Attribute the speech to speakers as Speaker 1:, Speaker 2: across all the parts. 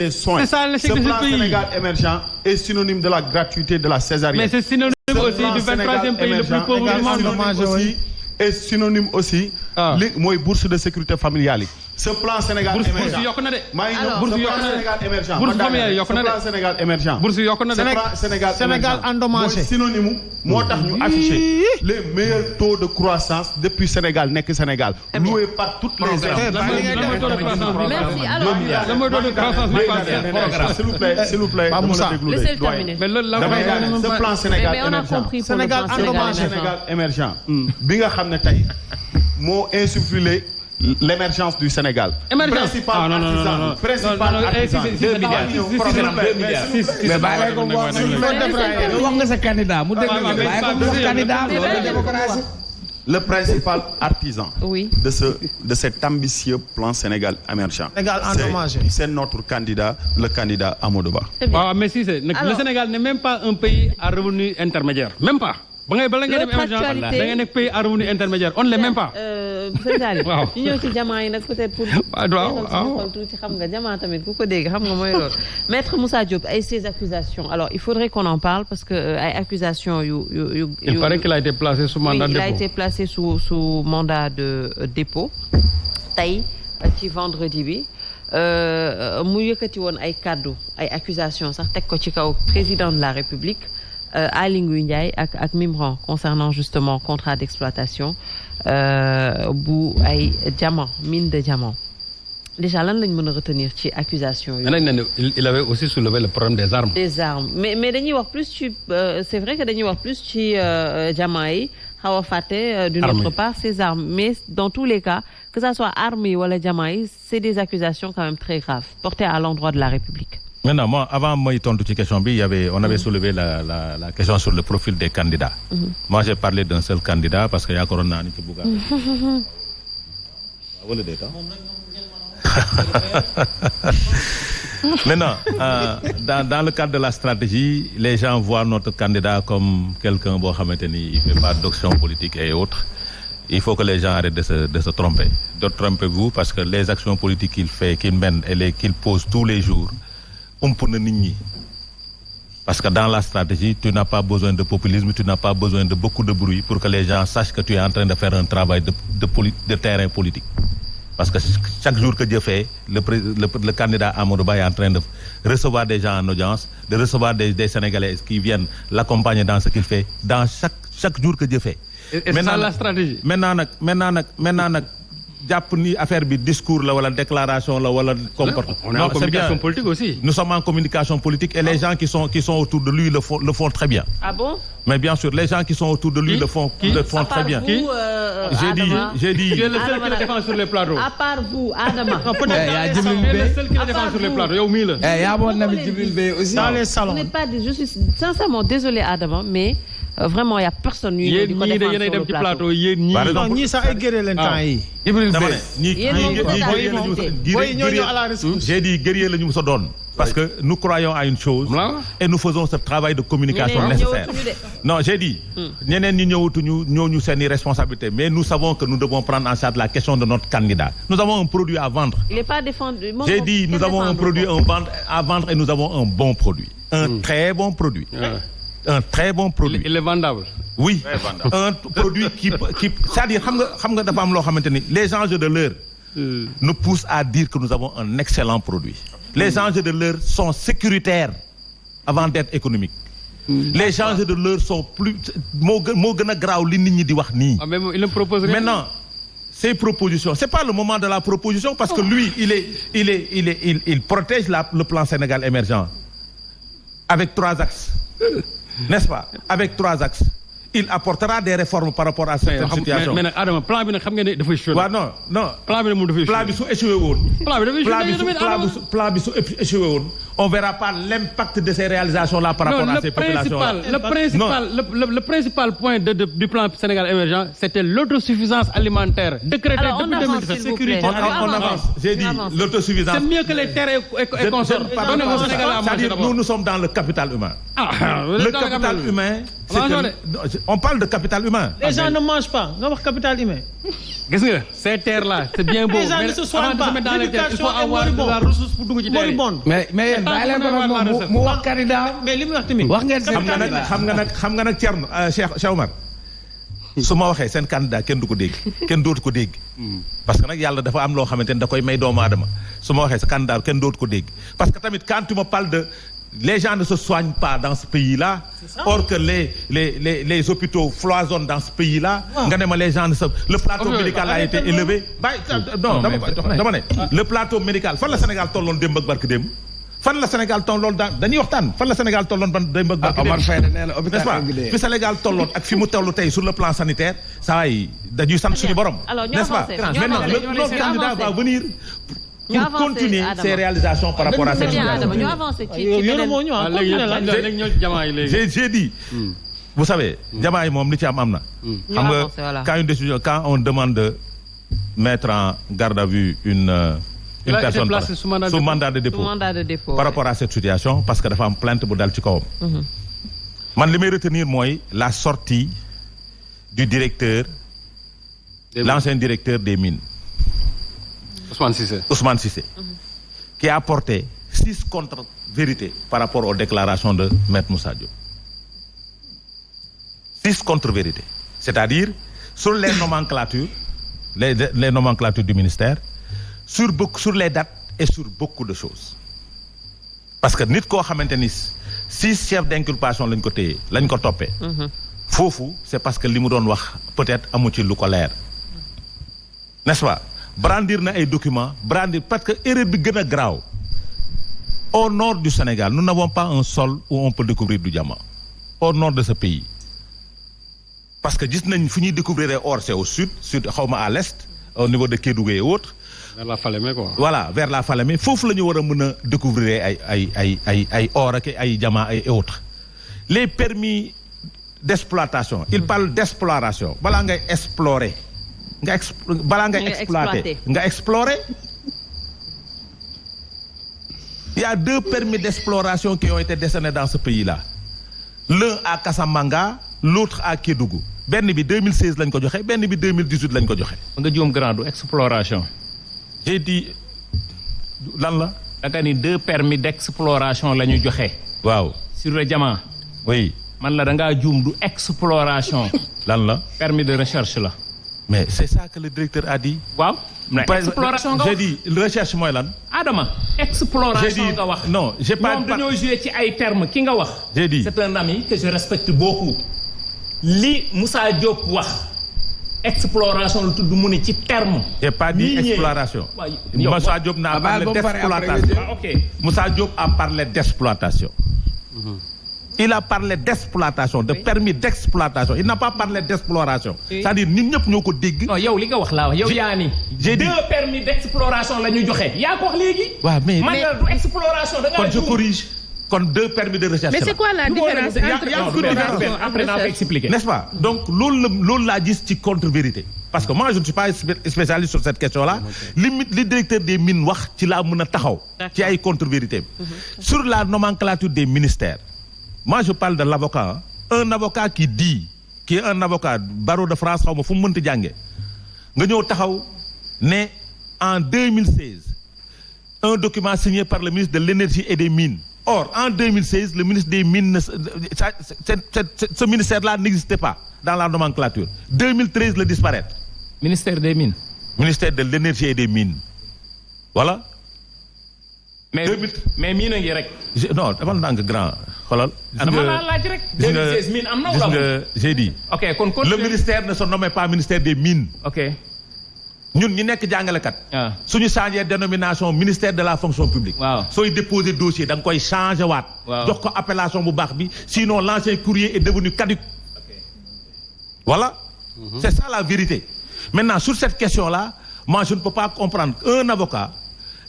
Speaker 1: des soins. Ce plan Sénégal émergent est synonyme de la gratuité de la césarienne.
Speaker 2: Mais c'est synonyme aussi du 23e pays le plus pauvre du monde.
Speaker 1: Et synonyme aussi li mooy bourse de sécurité familiale yi. Ce plan Sénégal émergent
Speaker 2: bourse yokk na de.
Speaker 1: bourse Sénégal émergent.
Speaker 2: bourse familiale yokk na de.
Speaker 1: plan Sénégal émergent.
Speaker 2: bourse yokk na de.
Speaker 1: Sénégal endommagé mooy synonyme moo tax ñu affiché les meilleurs taux de croissance depuis Sénégal nekk Sénégal. loué par toutes les aides.
Speaker 3: Merci alors.
Speaker 2: le mot de croissance
Speaker 1: s'il vous plaît.
Speaker 3: Laissez-le terminer.
Speaker 2: mais loolu la
Speaker 1: ce plan Sénégal
Speaker 3: mais on a compris pour le plan
Speaker 1: Sénégal émergent. bi nga xam ne tey moo insufflé l'émergence du Sénégal. Principal artisan.
Speaker 4: 2 milliards. mais bàyyi ko wax nga sa candidat mu dégg nga bàyyi ko wax candidat loolu démocratie.
Speaker 1: Le principal artisan
Speaker 3: oui.
Speaker 1: de cet ambitieux plan Sénégal émergent. C'est notre candidat, le candidat Amadou Ba.
Speaker 2: Mais si c'est le Sénégal n'est même pas un pays à revenu intermédiaire, même pas. Bala ngay dem émergent da ngay nekk pays à revenu intermédiaire, on ne l'est même pas.
Speaker 3: waaw ñu ñëw ci jamaa yi nag peut-être pour.
Speaker 2: waaw
Speaker 3: tuuti xam nga jamaa tamit ku ko dégg xam nga mooy loolu. Maître Moussa Diop ay ces accusations alors il faudrait qu'on en parle parce que ay accusations yu.
Speaker 2: Il paraît qu'il a été placé sous mandat de dépôt.
Speaker 3: Il a été placé sous mandat de dépôt tey ci vendredi bi mu yëkkati woon ay kaddu ay accusations sax teg ko ci kaw président de la République. Aly Ngouille Ndiaye ak Mimran concernant justement contrat d'exploitation bu ay diamant mine de diamant déjà lan lañ mën a retenir ci accusation yi.
Speaker 2: Il avait aussi soulevé le problème des armes.
Speaker 3: mais dañuy wax plus ci c'est vrai que dañuy wax plus ci diamant yi xaw a fàtte d'une autre part ces armes mais dans tous les cas que ça soit armes yi wala diamant yi c'est des accusations quand même très graves portées à l'endroit de la République.
Speaker 5: Maintenant, moi, avant moi tontu ci question bi, on avait soulevé la question sur le profil des candidats. Moi, j'ai parlé d'un seul candidat parce que yaakaaroon naa ni ci Bouga. Wala déet. Maintenant, dans le cadre de la stratégie, les gens voient notre candidat comme quelqu'un boo xamante ni il fait pas d'action politique et autres. Il faut que les gens arrêtent de se tromper. Trompez-vous parce que les actions politiques qu'il mène et qu'il pose tous les jours. Na nit ñi parce que dans la stratégie tu n'as pas besoin de populisme, tu n'as pas besoin de beaucoup de bruit pour que les gens sachent que tu es en train de faire un travail de terrain politique parce que chaque jour que Dieu fait le candidat Amadou Ba est en train de recevoir des gens en audience, de recevoir des Sénégalais qui viennent l'accompagner dans ce qu'il fait dans chaque jour que Dieu fait.
Speaker 2: Et maintenant la stratégie.
Speaker 5: Maintenant nag jàpp ni affaire bi discours la wala déclaration la wala comportement.
Speaker 2: On est en communication politique aussi.
Speaker 5: Nous sommes en communication politique et les gens qui sont autour de lui le font très bien.
Speaker 3: Ah bon?
Speaker 5: Mais bien sûr, les gens qui sont autour de lui le font très bien. J'ai dit.
Speaker 2: Tu es le seul qui le défend sur les plateaux.
Speaker 3: À part vous, Adama.
Speaker 2: Tu es le seul qui le défend sur les plateaux. Yow mii la.
Speaker 4: yaa bon na mi Djibril Bey aussi.
Speaker 3: Dans les salons. Je suis sincèrement désolée Adama, mais vraiment il y a personne ñuy di ko défendre sur le plateau.
Speaker 1: Non ñii sax ay guerrier leen temps yi.
Speaker 5: Djibril Bey j'ai dit guerrier la ñu mës a doon. Parce que nous croyons à une chose et nous faisons ce travail de communication nécessaire. Non, j'ai dit ñeneen ñi ñëwatuñu ñooñu seeni responsabilité mais nous savons que nous devons prendre en charge la question de notre candidat. Nous avons un produit à vendre.
Speaker 3: Il n'est pas défendu.
Speaker 5: J'ai dit nous avons un produit à vendre et nous avons un bon produit. Un très bon produit. Un très bon produit.
Speaker 2: Il est vendable.
Speaker 5: Oui, un produit qui c'est-à-dire xam nga dafa am loo xamante ni les enjeux de l'heure nous poussent à dire que nous avons un excellent produit. Les enjeux de l'heure sont sécuritaires avant d'être économiques. Les enjeux de l'heure sont plus moo gën a graaw li nit ñi di wax nii.
Speaker 2: Il propose rien.
Speaker 5: Maintenant, ces propositions, c'est pas le moment de la proposition parce que lui, il protège le plan Sénégal émergent avec 3 axes. N'est-ce pas? Avec 3 axes. Il apportera des réformes par rapport à cette situation.
Speaker 2: Mais nag Adama plan bi nag xam nga ne dafa échoué.
Speaker 5: waaw non.
Speaker 2: Plan bi nag moom dafa échoué.
Speaker 5: Plan bi su échoué woon.
Speaker 2: Plan bi
Speaker 5: su échoué woon. On verra pas l'impact de ces réalisations-là par rapport à ces populations-là.
Speaker 2: Le principal point du plan Sénégal émergent, c'était l'autosuffisance alimentaire décrétée depuis 2017.
Speaker 3: Sécurité.
Speaker 5: On avance. J'ai dit l'autosuffisance.
Speaker 2: C'est mieux que les terres et consorts.
Speaker 5: C'est-à-dire nous sommes dans le capital humain. Le capital humain, on parle de capital humain.
Speaker 6: Les gens ne mangent pas nga wax capital humain.
Speaker 2: gis nga ces terres là c'est bien beau.
Speaker 6: Les gens ne se soignent pas.
Speaker 2: Dans les terres, il faut avoir de la ressource pour dugg ci terre.
Speaker 4: mais yéen bàyyi leen ko nag mu wax candidat.
Speaker 6: mais li mu wax tamit.
Speaker 4: wax ngeen seen
Speaker 5: candidat xam nga nag Thierno Cheikh Omar. su ma waxee seen candidat kenn du ko dégg kenn dootu ko dégg. parce que nag yàlla dafa am loo xamante ni da koy may doomu aadama su ma waxee sa candidat kenn dootu ko dégg parce que tamit quand tu me parles de les gens ne se soignent pas dans ce pays-là. Or que les hôpitaux foisonnent dans ce pays-là. nga ne ma les gens ne se le plateau médical a été élevé. non dama ne le plateau médical fan la Sénégal tolloon démb ak barke démb. fan la Sénégal tolloon dañuy waxtaan fan la Sénégal tolloon ban démb ak barke démb.
Speaker 4: Omar Faye nee na hôpital
Speaker 5: n'est-ce pas fi Sénégal tolloon ak fi mu tollu tey sur le plan sanitaire saa yi dañuy sant suñu borom. n'est-ce pas maintenant notre candidat va venir. pour continuer ces réalisations par rapport à cette j'ai dit vous savez Diomaye moom li ci am na xam nga quand une décision quand on demande de mettre en garde à vue une personne sous mandat de dépôt par rapport à cette situation parce que dafa am plainte bu dal ci kawam man li may retenir mooy la sortie du directeur l'ancien directeur des mines Ousmane Cissé. Qui a apporté 6 contre-vérités par rapport aux déclarations de Maître Moussa Diop. 6 contre-vérités. C'est-à-dire sur les nomenclatures, les nomenclatures du ministère, sur les dates et sur beaucoup de choses. Parce que nit koo xamante ni 6 chefs d'inculpation lañ ko téye lañ ko toppee. Foofu c'est parce que li mu doon wax peut-être amu ci lu ko leer. N'est-ce pas? Brandir na ay documents parce que erreur bi gën a graaw au nord du Sénégal nous n'avons pas un sol où on peut découvrir du diamant au nord de ce pays parce que gis nañ fu ñuy découvrir or c'est au sud xawma à l'est au niveau de Kédougou et autres.
Speaker 2: vers la Falémé quoi.
Speaker 5: Voilà vers la Falémé foofu la ñu war a mën a découvrir ay or ak ay diamant et autres les permis d'exploitation. Il parle d'exploration balaa ngay explorer. balaa nga exploiter nga explorer. Il y a 2 permis d'exploration qui ont été décernés dans ce pays-là. L'un à Kassamanga, l'autre à Kédougou. benn bi 2016 lañ ko joxe benn bi 2018 lañ ko joxe.
Speaker 7: nga juum grande exploration.
Speaker 5: J'ai dit lan la.
Speaker 7: da nga ni 2 permis d'exploration la ñu joxe.
Speaker 5: waaw
Speaker 7: sur le diamant.
Speaker 5: oui.
Speaker 7: man la da ngaa juum du exploration.
Speaker 5: lan la.
Speaker 7: permis de recherche la.
Speaker 5: mais c'est ça que le directeur a dit.
Speaker 7: waaw. exploration nga wax
Speaker 5: j'ai dit recherche mooy lan.
Speaker 7: Adama exploration nga wax.
Speaker 5: non j'ai pas
Speaker 7: moom dañoo joué ci ay termes ki nga wax.
Speaker 5: j'ai dit
Speaker 7: c'est un ami que je respecte beaucoup. li Moussa Diop wax. exploration lu tudd mu ne ci terme.
Speaker 5: j'ai pas dit exploration. Moussa Diop n'a parlé d'exploitation.
Speaker 7: ok
Speaker 5: Moussa Diop a parlé d'exploitation. Il a parlé d'exploitation, de permis d'exploitation. Il n'a pas parlé d'exploration. C'est-à-dire ñun ñëpp ñoo ko dégg.
Speaker 7: non yow li nga wax laa wax yow yaa ni.
Speaker 5: j'ai dit
Speaker 7: 2 permis d'exploration la ñu joxe. yaa ko wax léegi.
Speaker 5: waaw mais
Speaker 7: man la du exploration da ngaa
Speaker 5: kon je corrige. kon 2 permis de recherche.
Speaker 3: mais c'est quoi la différence entre
Speaker 7: après naa ko expliquer.
Speaker 5: N'est-ce pas? Donc loolu laa gis ci contre-vérité. Parce que moi je ne suis pas spécialiste sur cette question-là. li directeur des mines wax ci laa mën a taxaw. ci ay contre-vérité. Sur la nomenclature des ministères. Moi je parle de l'avocat. Un avocat qui est un avocat barreau de France xaw ma fu mu mënti jànge nga ñëw taxaw ne en 2016 un document signé par le ministre de l'énergie et des mines. Or en 2016 le ministre des mines ce ministère-là n'existait pas dans la nomenclature. 2013 le disparaître.
Speaker 7: Ministère des mines.
Speaker 5: Ministère de l'énergie et des mines. Voilà.
Speaker 7: mais mine a ngi rek.
Speaker 5: non dafa ndànk grand xoolal.
Speaker 7: dama la laaj rek. 2016 mine am na wala amul.
Speaker 5: j'ai dit.
Speaker 7: ok kon
Speaker 5: le ministère ne se nomme pas ministère des mines.
Speaker 7: ok.
Speaker 5: ñun ñi nekk jàngalekat. suñu changé dénomination ministère de la fonction publique.
Speaker 7: waaw
Speaker 5: sooy déposer dossier da nga koy changé waat. jox ko appellation bu baax bi sinon l'ancien courrier est devenu caduc. Voilà. C'est ça la vérité. Maintenant sur cette question-là moi je ne peux pas comprendre un avocat.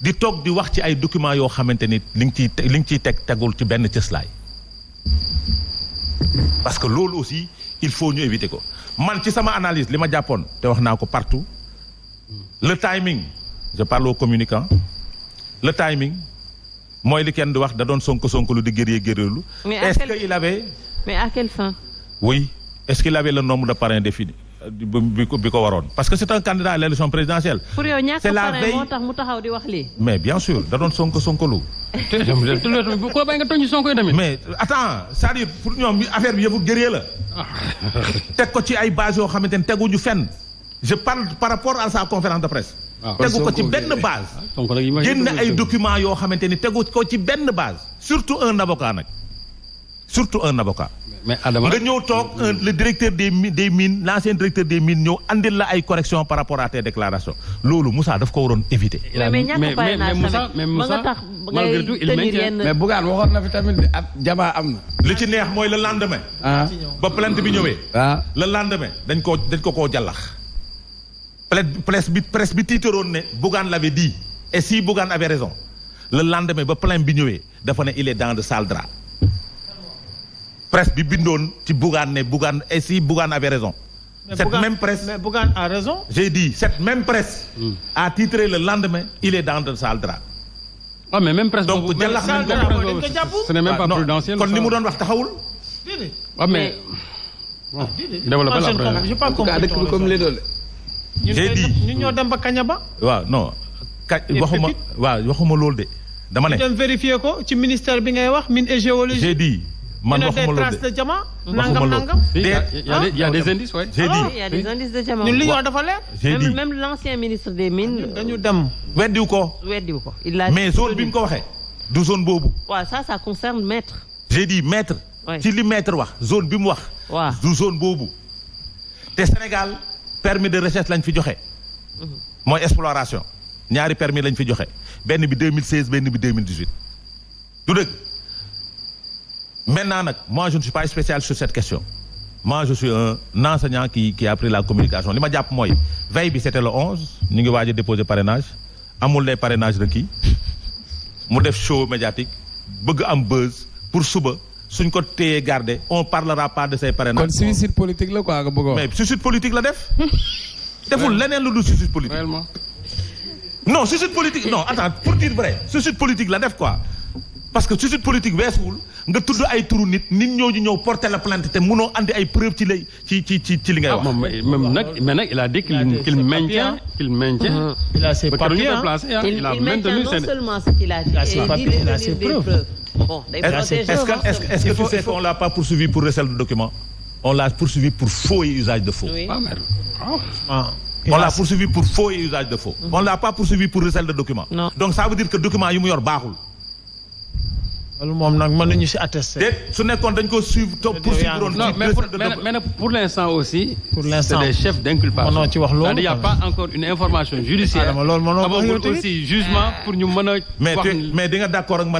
Speaker 5: di toog di wax ci ay documents yoo xamante ni li nga ciy tegul ci benn cëslaay parce que loolu aussi il faut ñu éviter ko man ci sama analyse li ma jàppoon te wax naa ko partout le timing je parle aux communicants le timing mooy li kenn di wax da doon sonko lu di guerrier lu est-ce que il avait
Speaker 3: mais à quelle fin?
Speaker 5: oui est-ce qu'il avait le nombre de parrains défini bi ko waroon parce que c'est un candidat à l'élection présidentielle.
Speaker 3: pour yow ñàkk parrain moo tax mu taxaw di wax lii.
Speaker 5: mais bien sûr da doon sonkolu.
Speaker 2: ko bay nga toñ Sonko yi tamit.
Speaker 5: mais attends c'est-à-dire pour ñoom affaire bi yëfu guerrier la. teg ko ci ay base yoo xamante ne teguñu fenn. je parle par rapport à sa conférence de presse. tegu ko ci benn base. génn ay documents yoo xamante ni tegu ko ci benn base. surtout un avocat nag surtout un avocat.
Speaker 2: mais Adama
Speaker 5: nga ñëw toog le directeur des mines l'ancien directeur des mines ñëw andil la ay corrections par rapport à tes déclarations loolu Moussa daf ko waroon éviter.
Speaker 3: mais Moussa
Speaker 2: malgré tout il maintient.
Speaker 4: mais Bougane waxoon na fi tamit ab jamaa am na.
Speaker 5: li ci neex mooy le lendemain. ba plainte bi ñëwee. le lendemain dañ ko koo jàllax. presse bi tiitaroon ne Bougane l'avait dit et si Bougane avait raison le lendemain ba plainte bi ñëwee dafa ne il est dans de sale drap. presse bi bindoon ci Bougane ne Bougane et si Bougane avait raison. Même presse.
Speaker 6: Mais Bougane a raison.
Speaker 5: J'ai dit cette même presse. a titré le lendemain il est dans de sale drap.
Speaker 2: Ah mais même presse.
Speaker 5: donc jàllax nañ ko
Speaker 2: ce n'est même pas prudentiel.
Speaker 5: kon ni mu doon wax taxawul.
Speaker 6: déedéet.
Speaker 2: waaw mais. développé la après.
Speaker 6: j'ai pas compris
Speaker 4: dëkk bi comme les doole.
Speaker 5: j'ai dit
Speaker 6: ñu ñoo dem ba Kañaba.
Speaker 5: waaw non. waxuma loolu de. dama ne
Speaker 6: ñu dem vérifier ko ci ministère bi ngay wax mine et géologie.
Speaker 5: j'ai dit man waxuma loolu de
Speaker 6: traces de diamant. nangam.
Speaker 2: Il y a des indices, ouais.
Speaker 5: J'ai dit.
Speaker 3: Il y a des indices de diamant.
Speaker 6: ñun li ñu wax dafa leer.
Speaker 5: J'ai dit
Speaker 3: même l'ancien ministre des mines.
Speaker 6: dañu dem.
Speaker 5: weddiwu ko.
Speaker 3: il l'a
Speaker 5: mais zone bi mu ko waxee. du zone boobu.
Speaker 3: waaw ça concerne maître.
Speaker 5: j'ai dit maître. ci li maître wax zone bi mu wax.
Speaker 3: waaw
Speaker 5: du zone boobu. te Sénégal permis de recherche lañ fi joxe. mooy exploration. ñaari permis lañ fi joxe. benn bi 2016 benn bi 2018. du dëgg. Maintenant, moi, je ne suis pas spécial sur cette question. Moi, je suis un enseignant qui a pris la communication. Li ma jàpp mooy veille c'était le 11 ñu ngi waaj a déposer parrainage amul les parrainages requis mu def show médiatique bëgg am buzz pour suba suñ ko téyee garder on parlera pas de ces parrainages.
Speaker 4: kon suicide politique la quoi nga bëgg a wax.
Speaker 5: mais suicide politique la def. deful leneen lu dul suicide politique.
Speaker 2: Réellement.
Speaker 5: non suicide politique non attends pour dire vrai suicide politique la def quoi. parce que suicide politique weesuwul nga tudd ay turu nit ñooñu ñëw porter la plainte te mënoo andi ay preuve ci li ngay wax.
Speaker 2: mais nag il a dit qu'il maintient.
Speaker 6: il a ses papiers
Speaker 3: il maintient non seulement ce qu'il a dit, il a ses preuves. Bon,
Speaker 5: est-ce que tu sais qu'on l'a pas poursuivi pour recel de documents? On l'a poursuivi pour faux et usage de faux.
Speaker 3: Oui.
Speaker 5: On l'a poursuivi pour faux et usage de faux. On l'a pas poursuivi pour recel de documents.
Speaker 3: Non.
Speaker 5: Donc ça veut dire que document yu mu yor baaxul.
Speaker 6: loolu moom nag mën nañu si attester.
Speaker 5: déet su nekkoon dañ ko suivre poursuivre.
Speaker 2: non mais pour l'instant aussi. c'est des chefs d'inculpation.
Speaker 6: mënoo ci wax loolu.
Speaker 2: il y a pas encore une information judiciaire.
Speaker 6: loolu mënoo
Speaker 2: aussi jugement pour ñu mën a.
Speaker 5: mais di nga d'accord ak man.